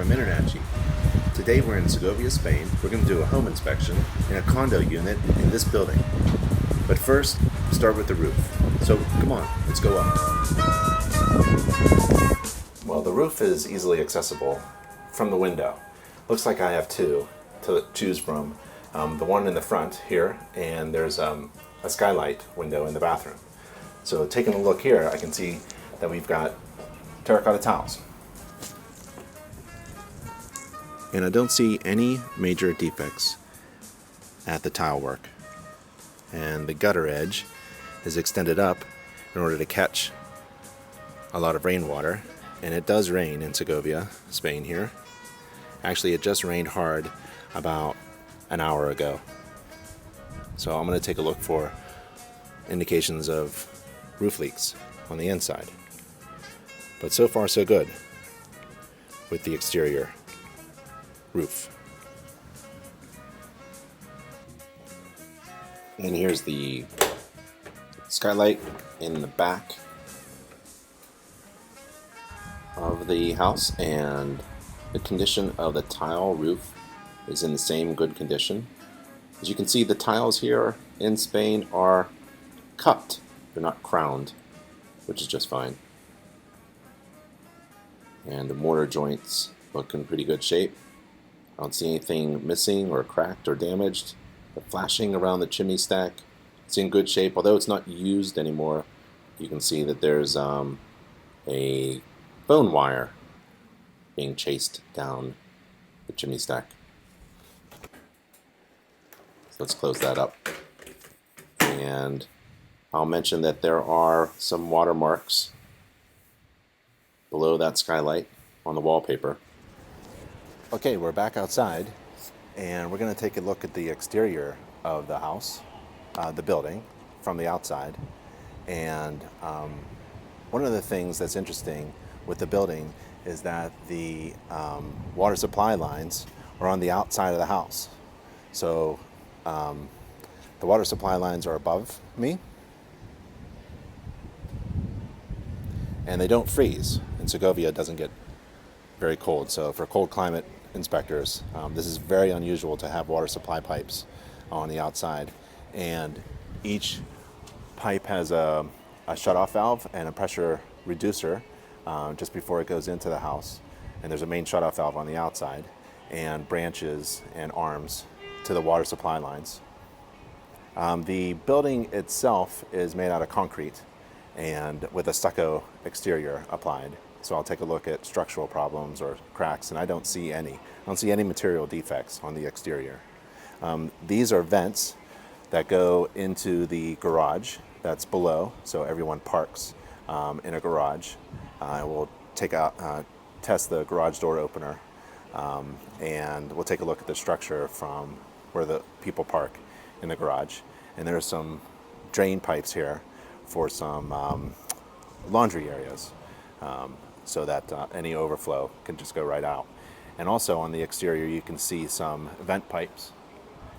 I'm Internachi. Today we're in Segovia, Spain. We're going to do a home inspection in a condo unit in this building. But first, start with the roof. So come on, let's go up. Well, the roof is easily accessible from the window. Looks like I have two to choose from. The one in the front here, and there's a skylight window in the bathroom. So taking a look here, I can see that we've got terracotta tiles. And I don't see any major defects at the tile work. And the gutter edge is extended up in order to catch a lot of rainwater. And it does rain in Segovia, Spain here. Actually, it just rained hard about an hour ago. So I'm going to take a look for indications of roof leaks on the inside. But so far so good with the exterior roof. And here's the skylight in the back of the house, and the condition of the tile roof is in the same good condition. As you can see, the tiles here in Spain are cupped. They're not crowned, which is just fine. And the mortar joints look in pretty good shape. I don't see anything missing or cracked or damaged. The flashing around the chimney stack, it's in good shape. Although it's not used anymore, you can see that there's a bone wire being chased down the chimney stack. So let's close that up. And I'll mention that there are some watermarks below that skylight on the wallpaper. Okay, we're back outside, and we're going to take a look at the exterior of the house, the building, from the outside. And one of the things that's interesting with the building is that the water supply lines are on the outside of the house. So the water supply lines are above me, and they don't freeze. And Segovia doesn't get very cold, so for cold climate inspectors, this is very unusual to have water supply pipes on the outside. And each pipe has a shutoff valve and a pressure reducer just before it goes into the house. And there's a main shutoff valve on the outside, and branches and arms to the water supply lines. The building itself is made out of concrete and with a stucco exterior applied. So I'll take a look at structural problems or cracks, and I don't see any. I don't see any material defects on the exterior. These are vents that go into the garage that's below, so everyone parks in a garage. We'll test the garage door opener, and we'll take a look at the structure from where the people park in the garage. And there are some drain pipes here for some laundry areas, so that any overflow can just go right out. And also on the exterior you can see some vent pipes,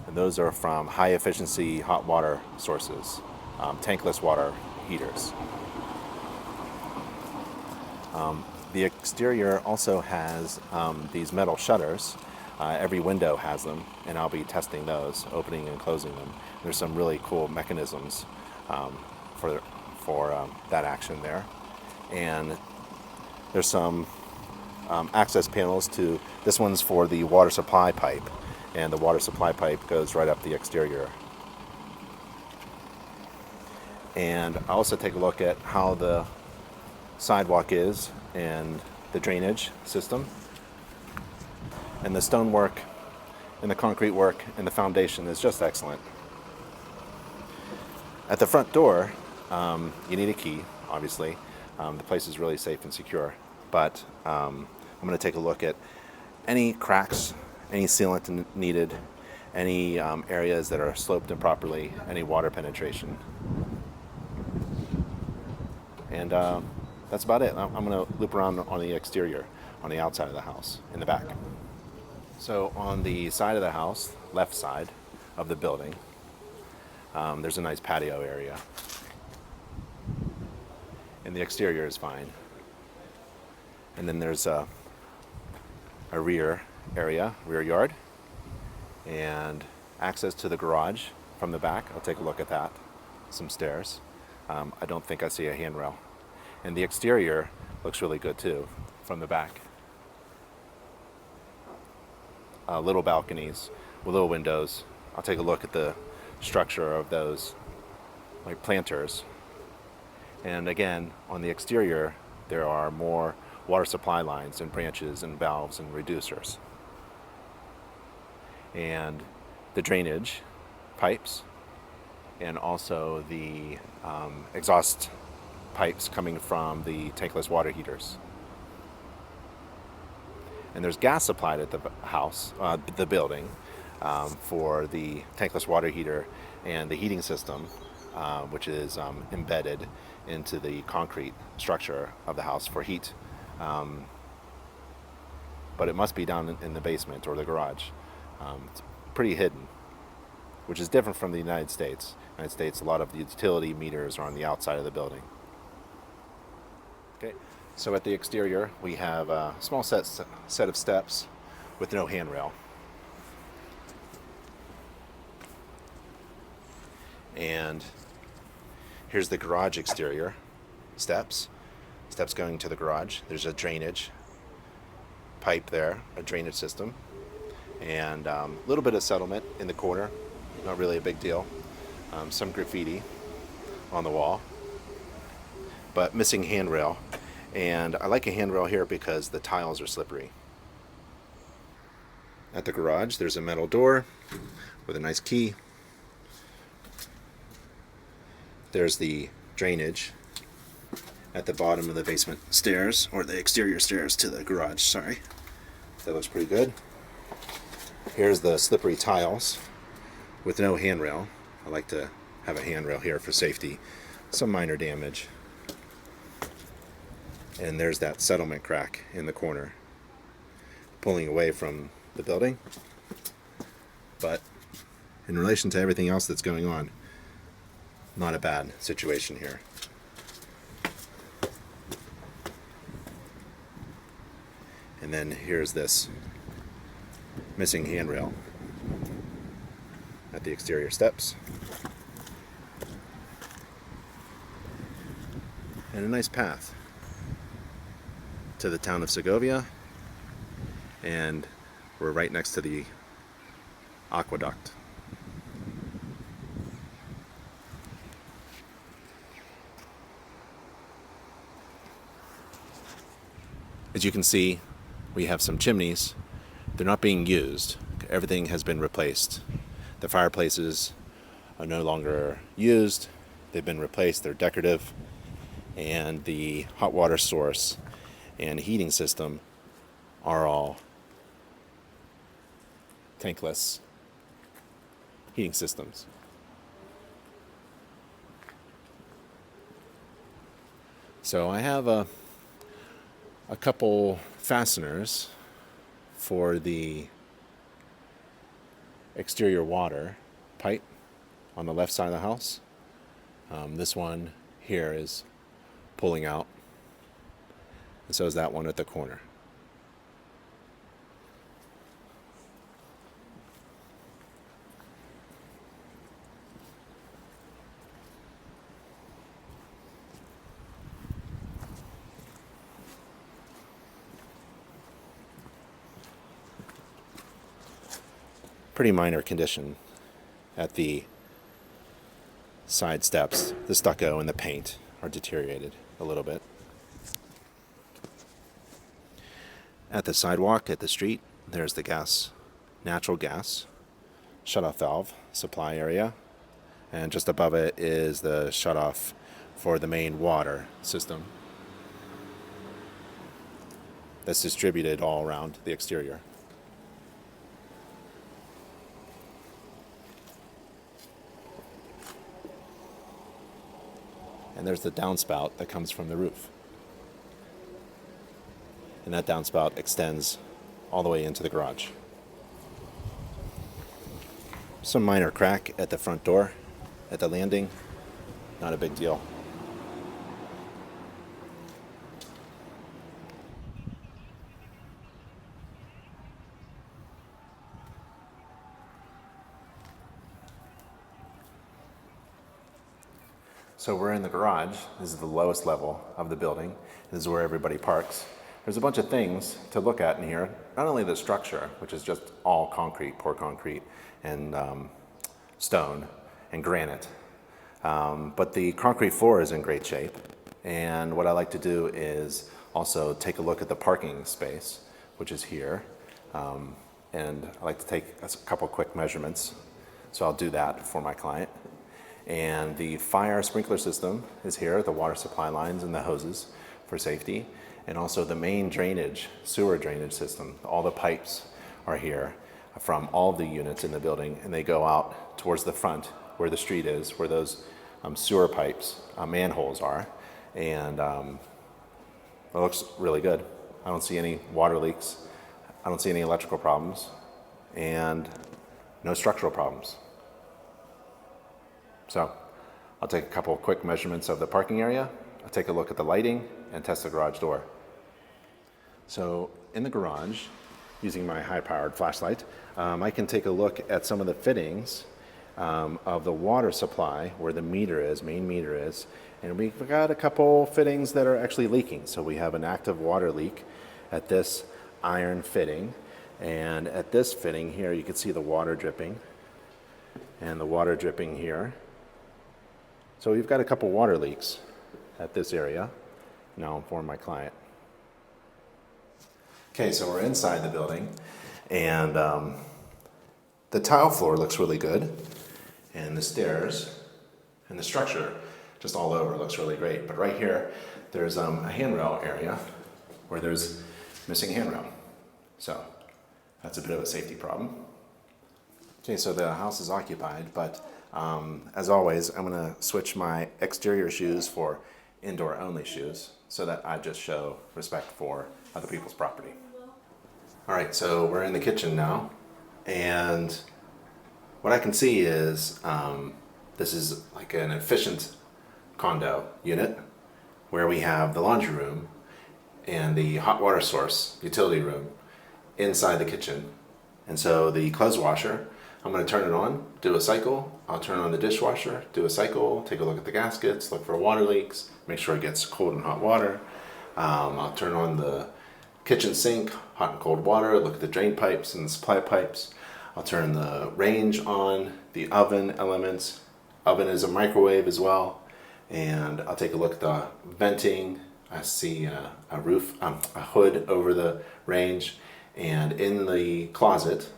and those are from high efficiency hot water sources, tankless water heaters. The exterior also has these metal shutters. Every window has them, and I'll be testing those, opening and closing them. There's some really cool mechanisms for that action there. And there's some access panels to, this one's for the water supply pipe, and the water supply pipe goes right up the exterior. And I also take a look at how the sidewalk is and the drainage system. And the stonework and the concrete work and the foundation is just excellent. At the front door, you need a key, obviously. The place is really safe and secure, but I'm going to take a look at any cracks, any sealant needed, any areas that are sloped improperly, any water penetration. And that's about it. I'm going to loop around on the exterior, on the outside of the house, in the back. So on the side of the house, left side of the building, there's a nice patio area. And the exterior is fine. And then there's a rear area, rear yard, and access to the garage from the back. I'll take a look at that. Some stairs. I don't think I see a handrail. And the exterior looks really good too from the back. Little balconies with little windows. I'll take a look at the structure of those, like planters. And again, on the exterior, there are more water supply lines and branches and valves and reducers. And the drainage pipes, and also the exhaust pipes coming from the tankless water heaters. And there's gas supplied at the house, the building, for the tankless water heater and the heating system, which is embedded into the concrete structure of the house for heat. But it must be down in the basement or the garage. It's pretty hidden, which is different from the United States. In the United States, a lot of the utility meters are on the outside of the building. Okay, so at the exterior, we have a small set of steps with no handrail. And here's the garage exterior steps going to the garage. There's a drainage pipe there, a drainage system, and a little bit of settlement in the corner, not really a big deal. Some graffiti on the wall, but missing handrail. And I like a handrail here because the tiles are slippery. At the garage, there's a metal door with a nice key. There's the drainage at the bottom of the basement stairs, or the exterior stairs to the garage, sorry. That looks pretty good. Here's the slippery tiles with no handrail. I like to have a handrail here for safety. Some minor damage. And there's that settlement crack in the corner, pulling away from the building. But in relation to everything else that's going on, not a bad situation here. And then here's this missing handrail at the exterior steps. And a nice path to the town of Segovia, and we're right next to the aqueduct. As you can see, we have some chimneys. They're not being used. Everything has been replaced. The fireplaces are no longer used. They've been replaced. They're decorative. And the hot water source and heating system are all tankless heating systems. So I have a couple fasteners for the exterior water pipe on the left side of the house. This one here is pulling out, and so is that one at the corner. Pretty minor condition at the side steps. The stucco and the paint are deteriorated a little bit. At the sidewalk, at the street, there's the gas, natural gas shutoff valve supply area, and just above it is the shutoff for the main water system that's distributed all around the exterior. And there's the downspout that comes from the roof. And that downspout extends all the way into the garage. Some minor crack at the front door, at the landing, not a big deal. So we're in the garage. This is the lowest level of the building. This is where everybody parks. There's a bunch of things to look at in here. Not only the structure, which is just all concrete, poured concrete, and stone and granite, but the concrete floor is in great shape. And what I like to do is also take a look at the parking space, which is here. And I like to take a couple quick measurements. So I'll do that for my client. And the fire sprinkler system is here, the water supply lines and the hoses for safety. And also the main drainage, sewer drainage system. All the pipes are here from all the units in the building, and they go out towards the front where the street is, where those sewer pipes, manholes are. And it looks really good. I don't see any water leaks. I don't see any electrical problems, and no structural problems. So I'll take a couple of quick measurements of the parking area. I'll take a look at the lighting and test the garage door. So in the garage, using my high-powered flashlight, I can take a look at some of the fittings of the water supply where the meter is, main meter is, and we've got a couple fittings that are actually leaking. So we have an active water leak at this iron fitting, and at this fitting here you can see the water dripping, and the water dripping here. So we've got a couple water leaks at this area. Now I'll inform my client. Okay, so we're inside the building, and the tile floor looks really good, and the stairs and the structure just all over looks really great. But right here, there's a handrail area where there's missing handrail. So that's a bit of a safety problem. Okay, so the house is occupied, but as always, I'm gonna switch my exterior shoes for indoor only shoes so that I just show respect for other people's property. All right, so we're in the kitchen now, and what I can see is this is like an efficient condo unit where we have the laundry room and the hot water source utility room inside the kitchen. And so the clothes washer, I'm going to turn it on, do a cycle. I'll turn on the dishwasher, do a cycle, take a look at the gaskets, look for water leaks, make sure it gets cold and hot water. I'll turn on the kitchen sink, hot and cold water, look at the drain pipes and the supply pipes. I'll turn the range on, the oven elements. Oven is a microwave as well. And I'll take a look at the venting. I see a hood over the range. And in the closet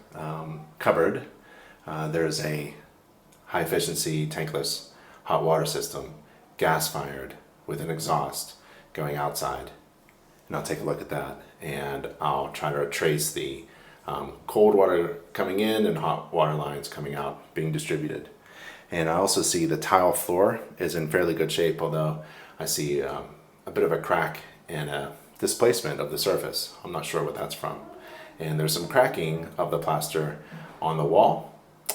cupboard, there's a high efficiency tankless hot water system, gas fired with an exhaust going outside. And I'll take a look at that, and I'll try to trace the cold water coming in and hot water lines coming out being distributed. And I also see the tile floor is in fairly good shape, although I see a bit of a crack and a displacement of the surface. I'm not sure what that's from. And there's some cracking of the plaster on the wall,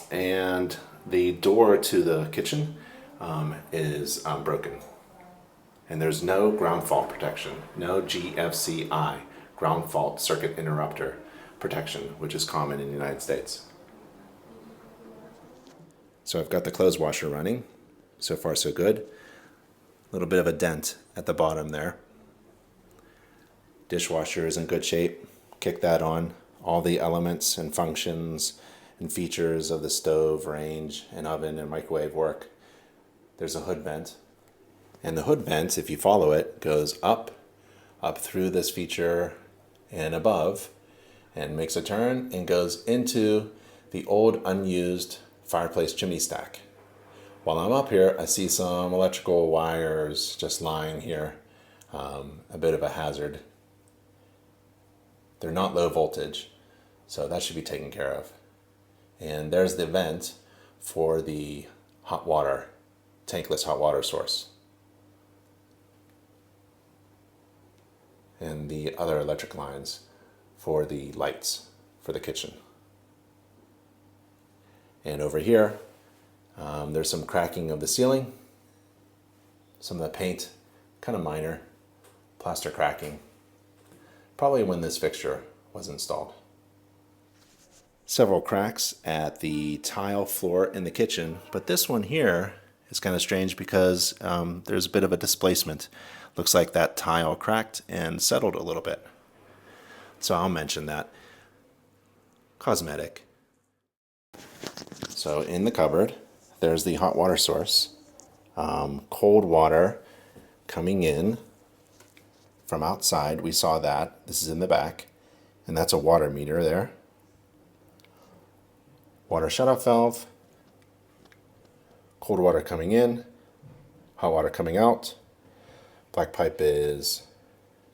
and the door to the kitchen is broken. And there's no ground fault protection, no GFCI, ground fault circuit interrupter protection, which is common in the United States. So I've got the clothes washer running. So far so good. A little bit of a dent at the bottom there. Dishwasher is in good shape. Kick that on. All the elements and functions and features of the stove, range, and oven and microwave work. There's a hood vent. And the hood vent, if you follow it, goes up through this feature and above, and makes a turn and goes into the old unused fireplace chimney stack. While I'm up here, I see some electrical wires just lying here, a bit of a hazard. They're not low voltage, so that should be taken care of. And there's the vent for the hot water, tankless hot water source. And the other electric lines for the lights for the kitchen. And over here, there's some cracking of the ceiling, some of the paint, kind of minor, plaster cracking, probably when this fixture was installed. Several cracks at the tile floor in the kitchen, but this one here is kind of strange because there's a bit of a displacement. Looks like that tile cracked and settled a little bit. So I'll mention that. Cosmetic. So in the cupboard, there's the hot water source. Cold water coming in from outside. We saw that. This is in the back. And that's a water meter there. Water shutoff valve. Cold water coming in. Hot water coming out. Black pipe is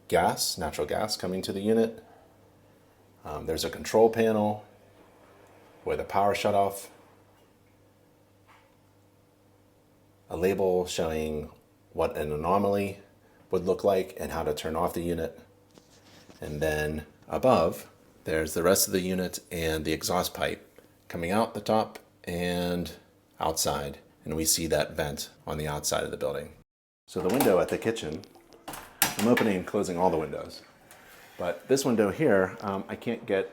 gas, natural gas coming to the unit. There's a control panel with a power shutoff. A label showing what an anomaly would look like and how to turn off the unit. And then above, there's the rest of the unit and the exhaust pipe coming out the top and outside. And we see that vent on the outside of the building. So the window at the kitchen, I'm opening and closing all the windows. But this window here, I can't get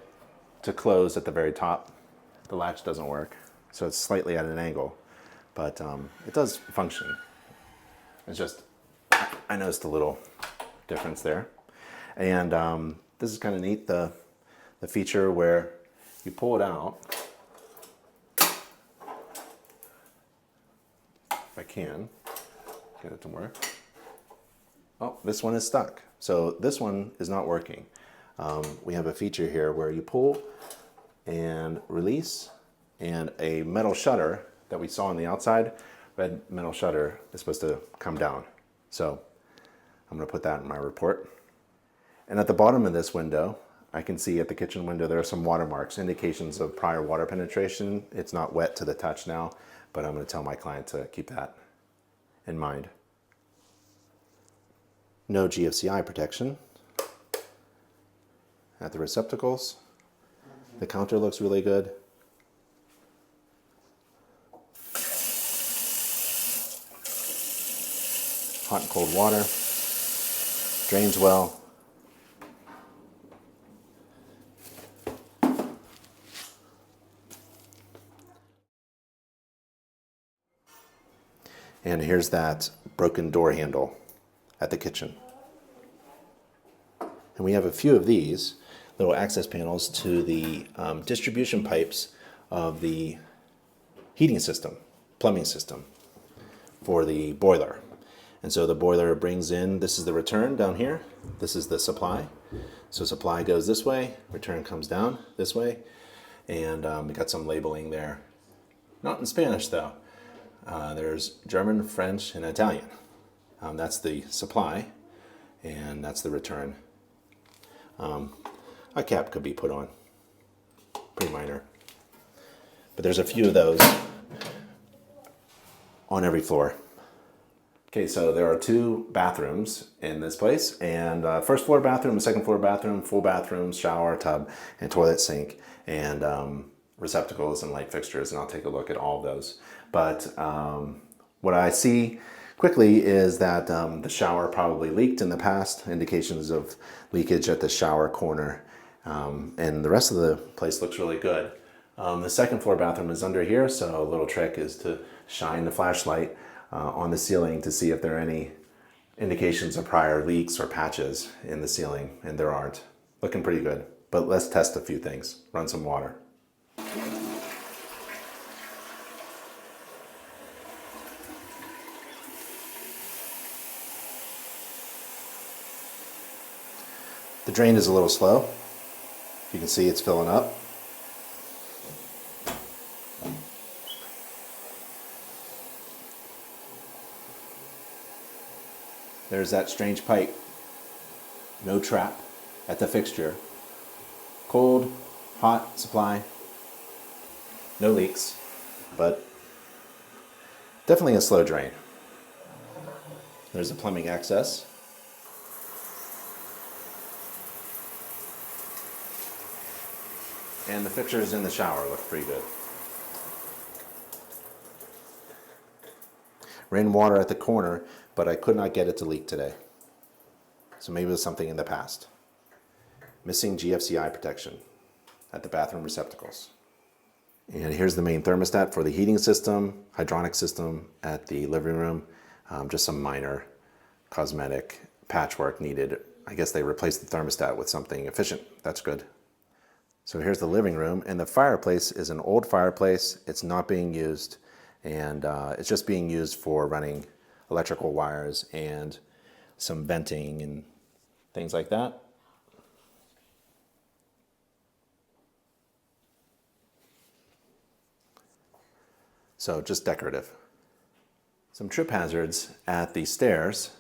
to close at the very top. The latch doesn't work, so it's slightly at an angle. But it does function. It's just, I noticed a little difference there. And this is kind of neat, the feature where you pull it out. If I can get it to work. Oh, this one is stuck. So this one is not working. We have a feature here where you pull and release, and a metal shutter that we saw on the outside, red metal shutter, is supposed to come down. So I'm going to put that in my report. And at the bottom of this window, I can see at the kitchen window there are some watermarks, indications of prior water penetration. It's not wet to the touch now, but I'm going to tell my client to keep that in mind. No GFCI protection at the receptacles. The counter looks really good. Hot and cold water. Drains well. And here's that broken door handle at the kitchen. And we have a few of these little access panels to the distribution pipes of the heating system, plumbing system for the boiler. And so the boiler brings in, this is the return down here, this is the supply. So supply goes this way, return comes down this way, and we got some labeling there. Not in Spanish though. There's German, French, and Italian. That's the supply, and that's the return. A cap could be put on, pretty minor. But there's a few of those on every floor. Okay, so there are 2 bathrooms in this place, and first floor bathroom, second floor bathroom, full bathroom, shower, tub, and toilet sink, and receptacles and light fixtures, and I'll take a look at all of those. But what I see quickly is that the shower probably leaked in the past, indications of leakage at the shower corner, and the rest of the place looks really good. The second floor bathroom is under here, so a little trick is to shine the flashlight on the ceiling to see if there are any indications of prior leaks or patches in the ceiling, and there aren't. Looking pretty good, but let's test a few things. Run some water. The drain is a little slow. You can see it's filling up. There's that strange pipe. No trap at the fixture. Cold, hot supply. No leaks, but definitely a slow drain. There's the plumbing access. And the fixtures in the shower look pretty good. Ran water at the corner, but I could not get it to leak today. So maybe it was something in the past. Missing GFCI protection at the bathroom receptacles. And here's the main thermostat for the heating system, hydronic system at the living room. Just some minor cosmetic patchwork needed. I guess they replaced the thermostat with something efficient. That's good. So here's the living room, and the fireplace is an old fireplace. It's not being used, and it's just being used for running electrical wires and some venting and things like that. So just decorative. Some trip hazards at the stairs.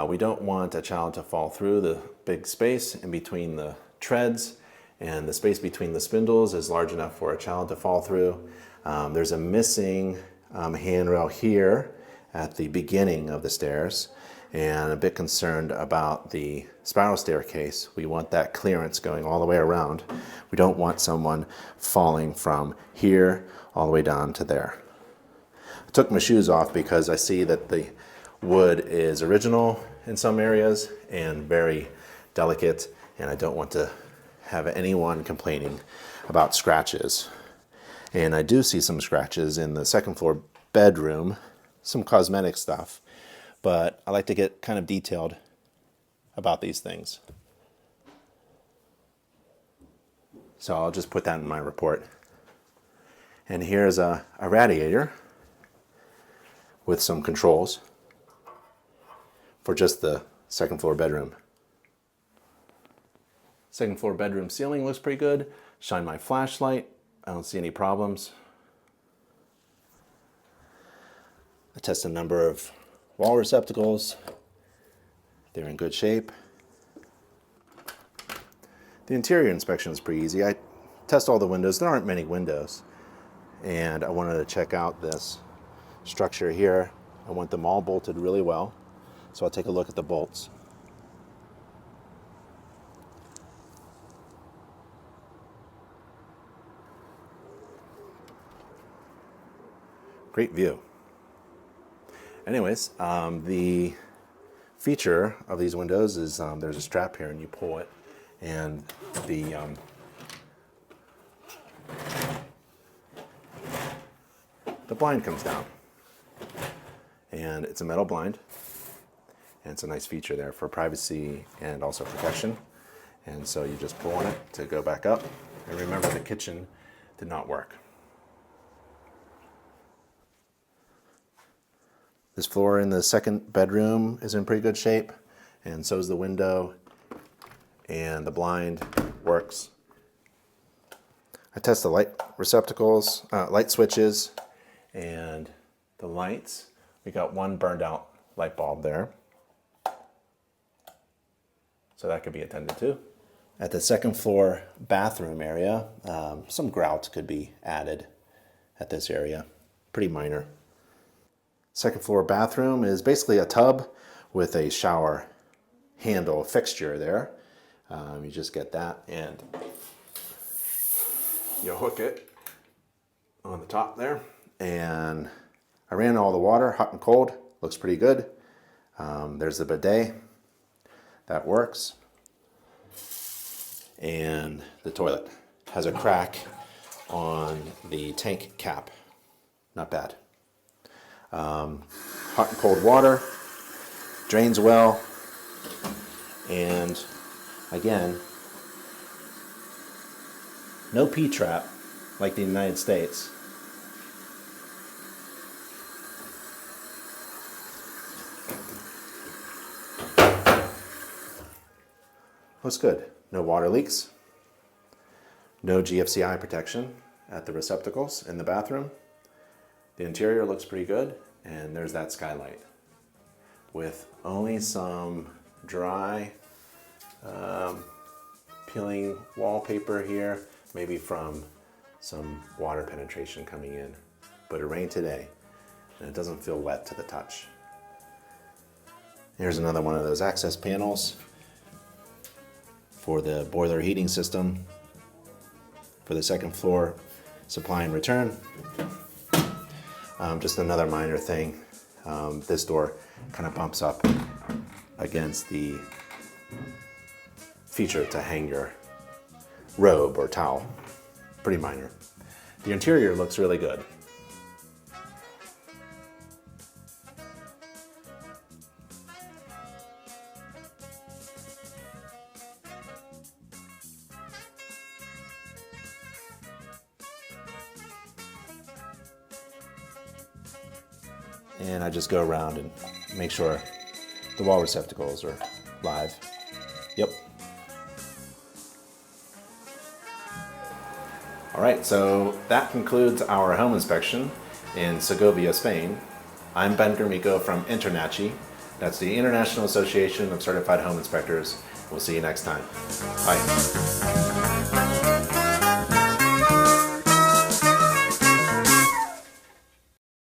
We don't want a child to fall through the big space in between the treads, and the space between the spindles is large enough for a child to fall through. There's a missing handrail here at the beginning of the stairs, and a bit concerned about the spiral staircase. We want that clearance going all the way around. We don't want someone falling from here all the way down to there. I took my shoes off because I see that the wood is original in some areas and very delicate, and I don't want to have anyone complaining about scratches. And I do see some scratches in the second floor bedroom, some cosmetic stuff, but I like to get kind of detailed about these things. So I'll just put that in my report. And here's a radiator with some controls for just the second floor bedroom. Second floor bedroom ceiling looks pretty good. Shine my flashlight. I don't see any problems. I test a number of wall receptacles. They're in good shape. The interior inspection is pretty easy. I test all the windows. There aren't many windows. And I wanted to check out this structure here. I want them all bolted really well. So I'll take a look at the bolts. Great view. Anyways, the feature of these windows is there's a strap here and you pull it, and the blind comes down. And it's a metal blind, and it's a nice feature there for privacy and also protection. And so you just pull on it to go back up. And remember, the kitchen did not work. This floor in the second bedroom is in pretty good shape, and so is the window, and the blind works. I test the light receptacles, light switches, and the lights. We got one burned out light bulb there, so that could be attended to. At the second floor bathroom area, some grout could be added at this area, pretty minor. Second floor bathroom is basically a tub with a shower handle fixture there. You just get that and you hook it on the top there. And I ran all the water, hot and cold, looks pretty good. There's the bidet, that works. And the toilet has a crack on the tank cap, not bad. Hot and cold water, drains well, and again, no P-trap like the United States. Looks good. No water leaks, no GFCI protection at the receptacles in the bathroom. The interior looks pretty good, and there's that skylight with only some dry peeling wallpaper here, maybe from some water penetration coming in. But it rained today, and it doesn't feel wet to the touch. Here's another one of those access panels for the boiler heating system for the second floor supply and return. Just another minor thing. This door kind of bumps up against the feature to hang your robe or towel. Pretty minor. The interior looks really good. And I just go around and make sure the wall receptacles are live. Yep. All right, so that concludes our home inspection in Segovia, Spain. I'm Ben Gromicko from INTERNACHI. That's the International Association of Certified Home Inspectors. We'll see you next time. Bye.